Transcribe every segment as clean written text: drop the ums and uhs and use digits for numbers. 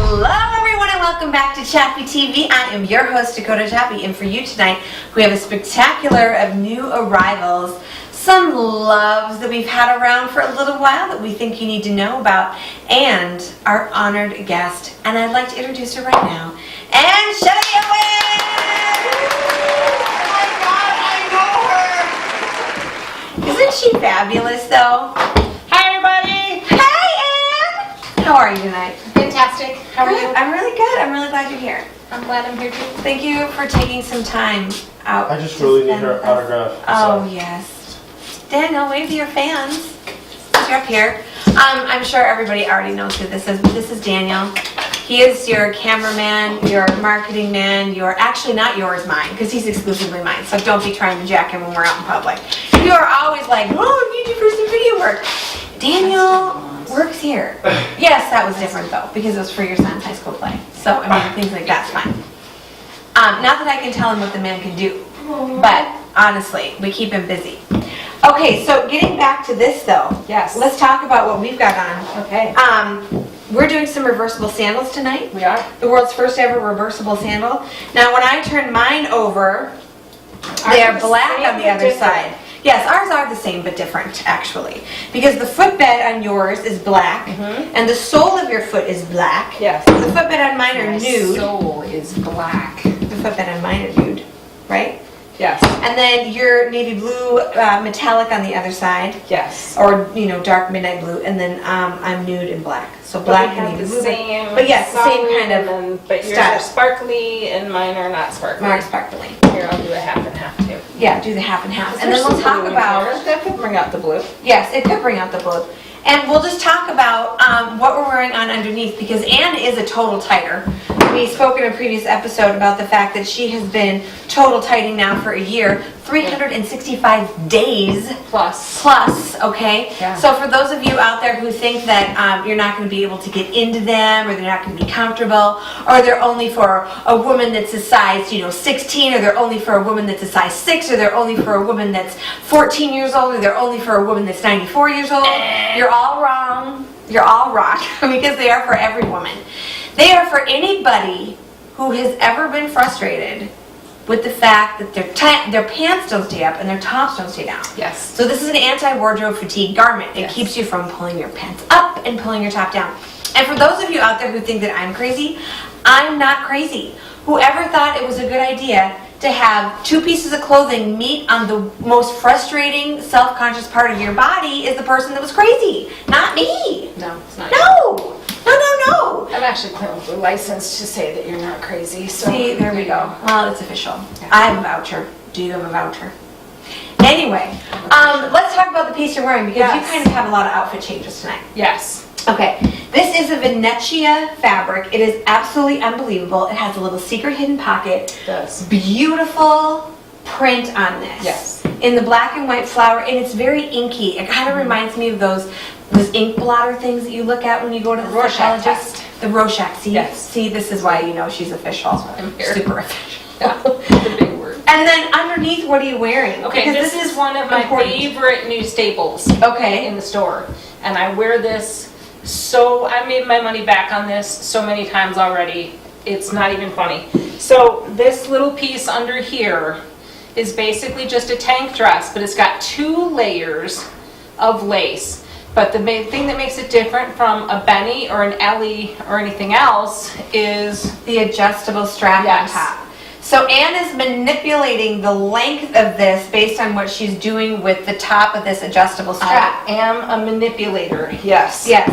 Hello everyone and welcome back to Chappy TV. I am your host Dakota Chappy, and for you tonight we have a spectacular of new arrivals, some loves that we've had around for a little while that we think you need to know about, and our honored guest. And I'd like to introduce her right now. And Chappy away! Oh my God, I know her! Isn't she fabulous though? Hi everybody! Hi Ann! How are you tonight? Fantastic. How are you? I'm really good. I'm really glad you're here. I'm glad I'm here too. Thank you for taking some time out. I just really need her autograph. Oh, yes. Daniel, wave to your fans. You're up here. I'm sure everybody already knows who this is, but this is Daniel. He is your cameraman, your marketing man, actually not yours, mine, because he's exclusively mine, so don't be trying to jack him when we're out in public. You are always like, oh, I need you for some video work. Daniel works here. Yes, that was different though, because it was for your son's high school play. So, I mean, things like that's fine. Not that I can tell him what the man can do, but honestly, we keep him busy. Okay, so getting back to this though. Yes. Let's talk about what we've got on. Okay. We're doing some reversible sandals tonight. We are. The world's first ever reversible sandal. Now, when I turn mine over, they are black on the other side. Yes, ours are the same but different, actually. Because the footbed on yours is black, and the sole of your foot is black. Yes. The footbed on mine are My nude. soul is black. The footbed on mine are nude, right? Yes. And then your navy blue metallic on the other side. Yes. Or, you know, dark midnight blue. And then I'm nude and black. So black and navy blue. But yes, the same kind of but yours style. are sparkly and mine are not sparkly. More sparkly. Here, I'll do a half and half too. Yeah, do the half and half. And then we'll talk about... That could bring out the blue. Yes, it could bring out the blue. And we'll just talk about what we're wearing on underneath, because Ann is a total tighter. We spoke in a previous episode about the fact that she has been total tighting now for a year, 365 days plus, okay? Yeah. So for those of you out there who think that you're not going to be able to get into them, or they're not going to be comfortable, or they're only for a woman that's a size, 16, or they're only for a woman that's a size 6, or they're only for a woman that's 14 years old, or they're only for a woman that's 94 years old, you're all wrong. You're all wrong, because they are for every woman. They are for anybody who has ever been frustrated with the fact that their pants don't stay up and their tops don't stay down. Yes. So this is an anti-wardrobe fatigue garment. It Yes. keeps you from pulling your pants up and pulling your top down. And for those of you out there who think that I'm crazy, I'm not crazy. Whoever thought it was a good idea to have two pieces of clothing meet on the most frustrating, self-conscious part of your body is the person that was crazy, not me. No, it's not. No. No. I'm actually clinically licensed to say that you're not crazy. So See, there we go. Well, it's official. Yeah. I have a voucher. Do you have a voucher? Anyway, let's talk about the piece you're wearing, because you Yes. kind of have a lot of outfit changes tonight. Yes. Okay, this is a Venezia fabric. It is absolutely unbelievable. It has a little secret hidden pocket. It does. Beautiful print on this. Yes. In the black and white flower, and it's very inky. It kind of reminds me of those ink blotter things that you look at when you go to the Rorschach psychologist. The Rorschach. See, Yes. see, this is why you know she's official. I'm here. Super official. Yeah. The big word. And then underneath, what are you wearing? Okay, Because this is one of my important. favorite new staples Okay. in the store. And I wear this I made my money back on this so many times already. It's not even funny. So this little piece under here is basically just a tank dress, but it's got 2 layers of lace. But the main thing that makes it different from a Benny or an Ellie or anything else is The adjustable strap Yes. on top. So Ann is manipulating the length of this based on what she's doing with the top of this adjustable strap. I am a manipulator. Yes. Yes.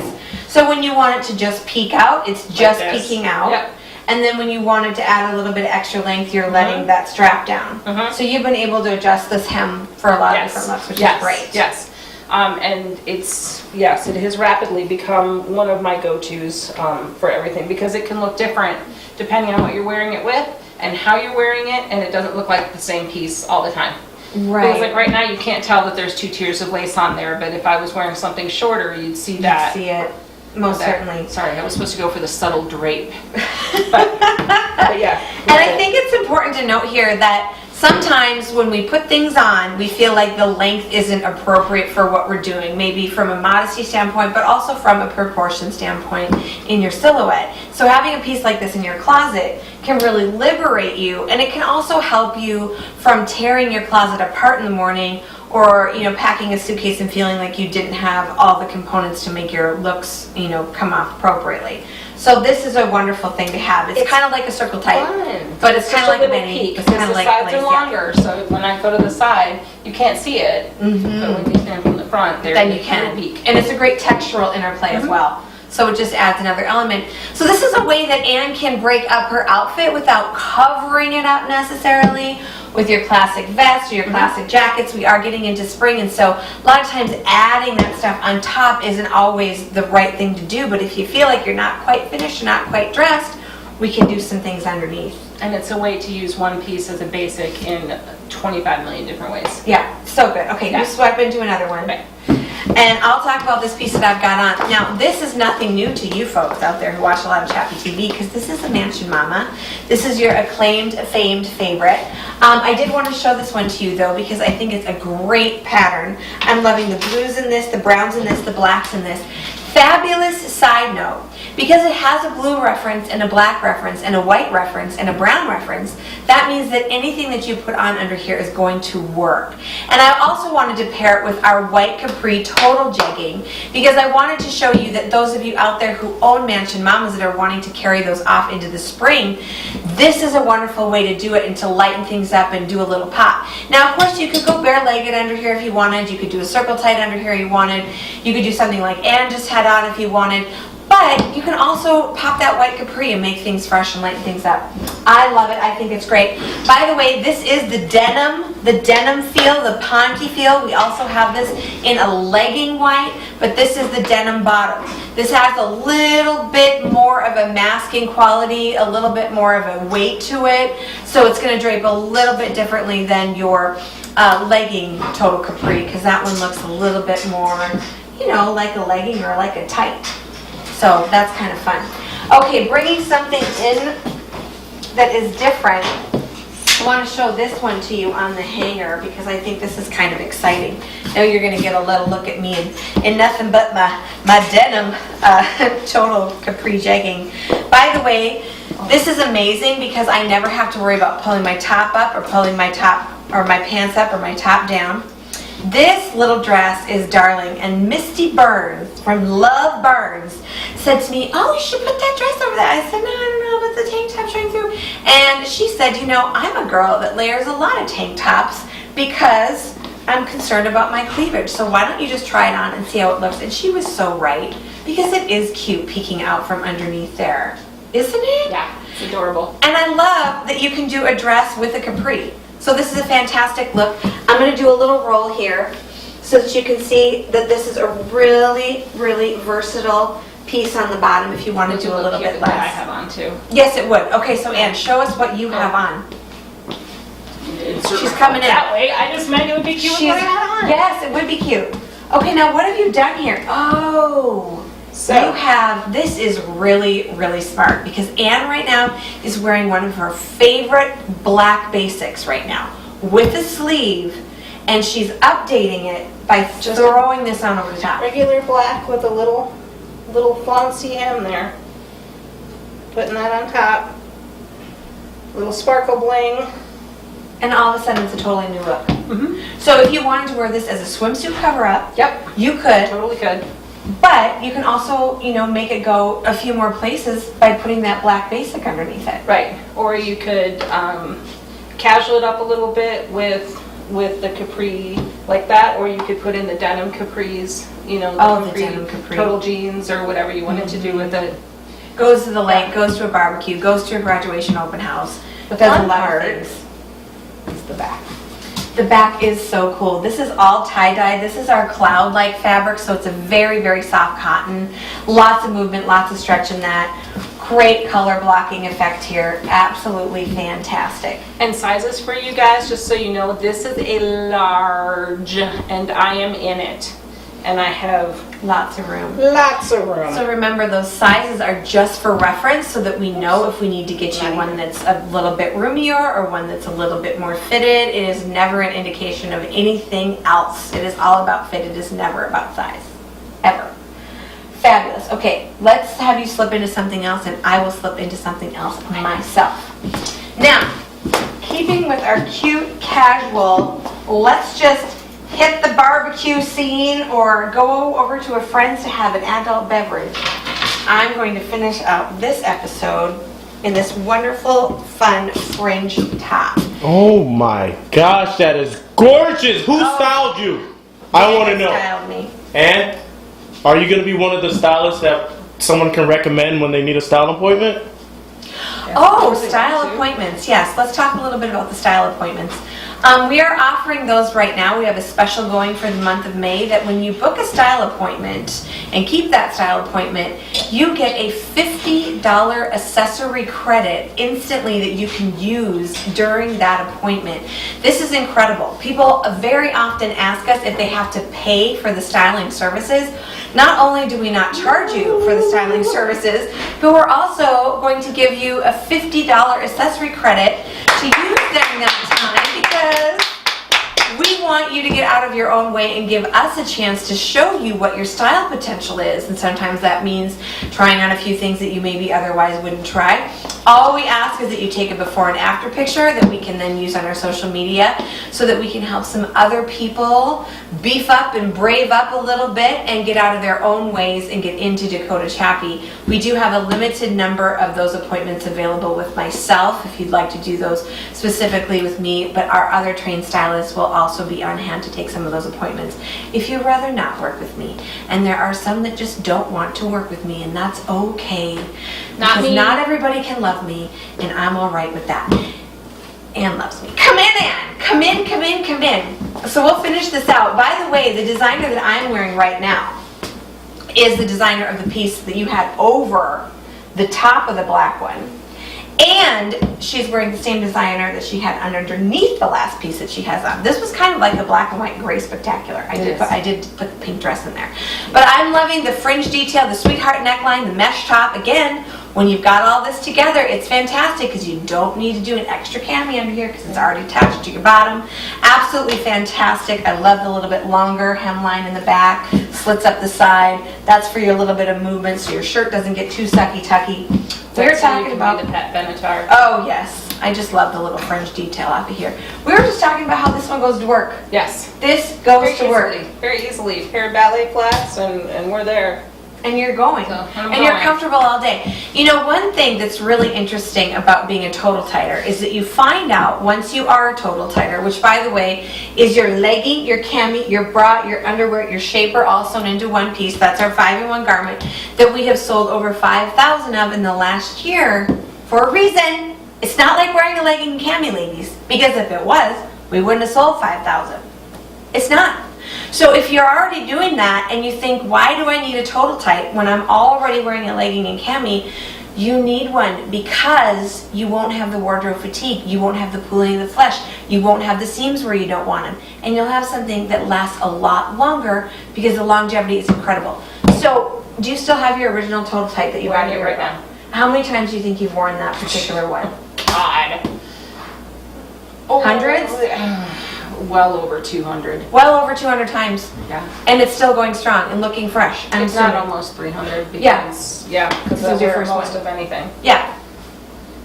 So when you want it to just peek out, it's just this. peeking out. Yep. And then when you want it to add a little bit of extra length, you're letting that strap down. So you've been able to adjust this hem for a lot of different looks, which is great. Yes. And it has rapidly become one of my go-tos for everything, because it can look different depending on what you're wearing it with and how you're wearing it, and it doesn't look like the same piece all the time. Right. Because like right now you can't tell that there's 2 tiers of lace on there, but if I was wearing something shorter, you'd see that. See it. Most certainly. Sorry, I was supposed to go for the subtle drape. but yeah. And I think it's important to note here that sometimes when we put things on, we feel like the length isn't appropriate for what we're doing, maybe from a modesty standpoint, but also from a proportion standpoint in your silhouette. So having a piece like this in your closet can really liberate you, and it can also help you from tearing your closet apart in the morning, or packing a suitcase and feeling like you didn't have all the components to make your looks come off appropriately. So this is a wonderful thing to have. It's kind of like a circle tight, Fun. but it's kind of like a little mini. peek, It's kind because of the like sides lace, are longer, so when I go to the side, you can't see it. But when you stand from the front, there Then you a can. little peek. And it's a great textural interplay as well. So it just adds another element. So this is a way that Anne can break up her outfit without covering it up necessarily with your classic vest or your classic jackets. We are getting into spring, and so a lot of times adding that stuff on top isn't always the right thing to do, but if you feel like you're not quite finished, not quite dressed, we can do some things underneath. And it's a way to use one piece as a basic in 25 million different ways. Yeah, so good. Okay, Yeah. you swipe into another one. Okay. And I'll talk about this piece that I've got on. Now, this is nothing new to you folks out there who watch a lot of Chappy TV, because this is a Mansion Mama. This is your acclaimed, famed favorite. I did want to show this one to you, though, because I think it's a great pattern. I'm loving the blues in this, the browns in this, the blacks in this. Fabulous side note, because it has a blue reference and a black reference and a white reference and a brown reference, that means that anything that you put on under here is going to work. And I also wanted to pair it with our white capri total jegging, because I wanted to show you that those of you out there who own Mansion Mamas that are wanting to carry those off into the spring, this is a wonderful way to do it and to lighten things up and do a little pop. Now, of course, you could go bare-legged under here if you wanted. You could do a circle tight under here if you wanted. You could do something like Anne just had on if you wanted. But you can also pop that white capri and make things fresh and lighten things up. I love it. I think it's great. By the way, this is the denim feel, the ponky feel. We also have this in a legging white, but this is the denim bottom. This has a little bit more of a masking quality, a little bit more of a weight to it. So it's going to drape a little bit differently than your legging total capri, because that one looks a little bit more, like a legging or like a tight. So that's kind of fun. Okay, bringing something in that is different. I want to show this one to you on the hanger, because I think this is kind of exciting. Now you're going to get a little look at me in nothing but my denim total capri jegging. By the way, this is amazing because I never have to worry about pulling my top up or pulling my pants up or my top down. This little dress is darling, and Misty Burns from Love Burns said to me, "Oh, you should put that dress over that." I said, "No, I don't know, but the tank top showing through." And she said, "I'm a girl that layers a lot of tank tops because I'm concerned about my cleavage. So why don't you just try it on and see how it looks?" And she was so right, because it is cute peeking out from underneath there, isn't it? Yeah, it's adorable. And I love that you can do a dress with a capri. So this is a fantastic look. I'm going to do a little roll here so that you can see that this is a really, really versatile piece on the bottom if you want to do a little bit That I less. have on too. Yes, it would. Okay, so Anne, show us what you have on. She's coming in. That way, I just meant it would be cute with what I had on. Yes, it would be cute. Okay, now what have you done here? Oh, So you have, this is really, really smart, because Anne right now is wearing one of her favorite black basics right now with a sleeve, and she's updating it by just throwing this on over the top. regular black with a little flouncy hem there. Putting that on top. Little sparkle bling. And all of a sudden it's a totally new look. Mm-hmm. So if you wanted to wear this as a swimsuit cover-up, Yep, you could. totally could. But you can also, make it go a few more places by putting that black basic underneath it. Right, or you could casual it up a little bit with the capri like that, or you could put in the denim capris, the denim capri. total jeans or whatever you wanted to do with it. Goes to the lake, goes to a barbecue, goes to a graduation open house. The Does fun a lot part of things. is the back. The back is so cool. This is all tie-dye. This is our cloud-like fabric, so it's a very, very soft cotton. Lots of movement, lots of stretch in that. Great color blocking effect here. Absolutely fantastic. And sizes for you guys, just so you know, this is a large, and I am in it. And I have Lots of room. Lots of room. So remember, those sizes are just for reference so that we know if we need to get you one that's a little bit roomier or one that's a little bit more fitted. It is never an indication of anything else. It is all about fit. It is never about size. Ever. Fabulous. Okay, let's have you slip into something else and I will slip into something else myself. Now, keeping with our cute casual, let's just hit the barbecue scene or go over to a friend's to have an adult beverage. I'm going to finish out this episode in this wonderful, fun fringe top. Oh my gosh, that is gorgeous! Who styled you? I want to know. Styled me. And are you going to be one of the stylists that someone can recommend when they need a style appointment? Oh, style appointments. Yes, let's talk a little bit about the style appointments. We are offering those right now. We have a special going for the month of May that when you book a style appointment and keep that style appointment, you get a $50 accessory credit instantly that you can use during that appointment. This is incredible. People very often ask us if they have to pay for the styling services. Not only do we not charge you for the styling services, but we're also going to give you a $50 accessory credit to use during that time because we want you to get out of your own way and give us a chance to show you what your style potential is. And sometimes that means trying on a few things that you maybe otherwise wouldn't try. All we ask is that you take a before and after picture that we can then use on our social media so that we can help some other people beef up and brave up a little bit and get out of their own ways and get into Dakota Chappy. We do have a limited number of those appointments available with myself if you'd like to do those specifically with me, but our other trained stylists will also be on hand to take some of those appointments if you'd rather not work with me. And there are some that just don't want to work with me, and that's okay. Because not everybody can love me, and I'm all right with that. Ann loves me. Come in, Ann. Come in, come in, come in. So we'll finish this out. By the way, the designer that I'm wearing right now is the designer of the piece that you had over the top of the black one. And she's wearing the same designer that she had underneath the last piece that she has on. This was kind of like a black and white gray spectacular. I did put the pink dress in there. But I'm loving the fringe detail, the sweetheart neckline, the mesh top. Again, when you've got all this together, it's fantastic because you don't need to do an extra cami under here because it's already attached to your bottom. Absolutely fantastic. I love the little bit longer hemline in the back, slits up the side. That's for your little bit of movement so your shirt doesn't get too sucky-tucky. We're talking about the Pat Benatar. Oh yes, I just love the little fringe detail off of here. We were just talking about how this one goes to work. Yes. This goes to work. Very easily. Pair of ballet flats and we're there. And you're going. You're comfortable all day. You know, one thing that's really interesting about being a total tighter is that you find out once you are a total tighter, which by the way is your legging, your cami, your bra, your underwear, your shaper all sewn into one piece. That's our 5-in-1 garment that we have sold over 5,000 of in the last year for a reason. It's not like wearing a legging and cami, ladies, because if it was, we wouldn't have sold 5,000. It's not. So if you're already doing that and you think, why do I need a total tight when I'm already wearing a legging and cami? You need one because you won't have the wardrobe fatigue. You won't have the pooling of the flesh. You won't have the seams where you don't want them. And you'll have something that lasts a lot longer because the longevity is incredible. So do you still have your original total tight that you have here right now? How many times do you think you've worn that particular one? God. Hundreds? Well over 200. Well over 200 times. Yeah. And it's still going strong and looking fresh. It's not almost 300 because, because this is your first most one. of anything. Yeah.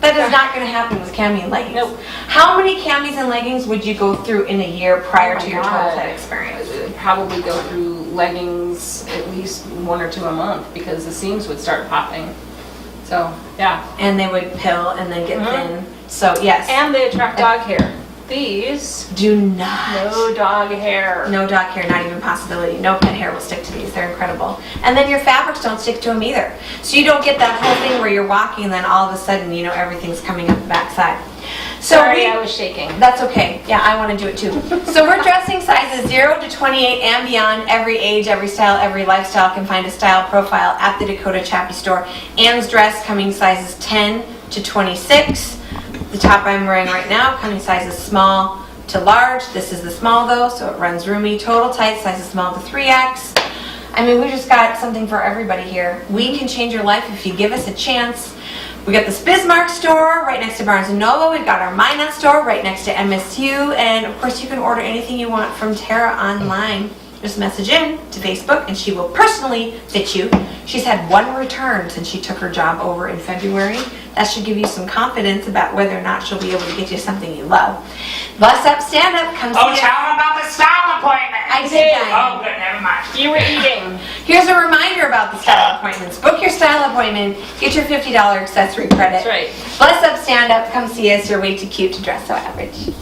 That is not going to happen with cami and leggings. Nope. How many camis and leggings would you go through in a year prior to your total tight experience? I'd probably go through leggings at least 1 or 2 a month because the seams would start popping. So, yeah. And they would pill and then get thin. So, yes. And they attract dog hair. These do not. No dog hair. No dog hair, not even a possibility. No pet hair will stick to these. They're incredible. And then your fabrics don't stick to them either. So you don't get that whole thing where you're walking and then all of a sudden, you know, everything's coming up the backside. So Sorry, I was shaking. That's okay. Yeah, I want to do it too. So we're dressing sizes 0 to 28 and beyond. Every age, every style, every lifestyle can find a style profile at the Dakota Chappy store. Ann's dress coming sizes 10 to 26. The top I'm wearing right now coming sizes small to large. This is the small though, so it runs roomy. Total tight sizes small to 3X. I mean, we just got something for everybody here. We can change your life if you give us a chance. We got this Bismarck store right next to Barnes & Noble. We've got our Minot store right next to MSU. And of course, you can order anything you want from Tara online. Just message in to Facebook and she will personally fit you. She's had 1 return since she took her job over in February. That should give you some confidence about whether or not she'll be able to get you something you love. Bus Up, Stand Up, come see us. Tell them about the style appointment. I did. Oh, good, never mind. You were eating. Here's a reminder about the style appointments. Book your style appointment, get your $50 accessory credit. That's right. Bus Up, Stand Up, come see us. You're way too cute to dress so average.